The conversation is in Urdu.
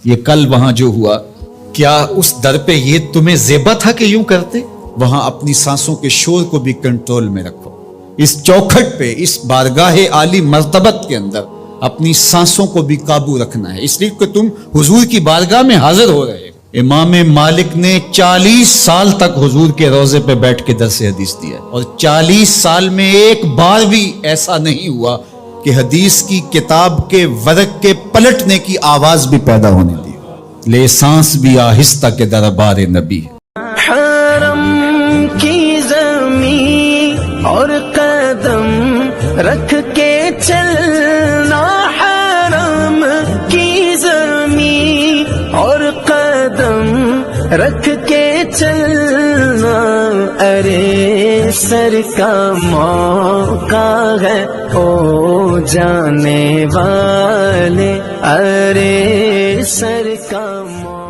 یہ کل وہاں جو ہوا، کیا اس در پہ یہ تمہیں زیبا تھا کہ یوں کرتے؟ وہاں اپنی سانسوں کے شور کو بھی کنٹرول میں رکھو. اس چوکھٹ پہ، اس بارگاہ عالی مرتبت کے اندر اپنی سانسوں کو بھی قابو رکھنا ہے، اس لیے کہ تم حضور کی بارگاہ میں حاضر ہو رہے ہو. امام مالک نے 40 سال تک حضور کے روضے پہ بیٹھ کے درس حدیث دیا، اور 40 سال میں ایک بار بھی ایسا نہیں ہوا کہ حدیث کی کتاب کے ورق کے پلٹنے کی آواز بھی پیدا ہونے دی. لے سانس بھی آہستہ کے دربار نبی. حرم کی زمین اور قدم رکھ کے چلنا، حرم کی زمین اور قدم رکھ کے چلنا. ارے سر کا موقع ہے او جانے والے، ارے سر کا موقع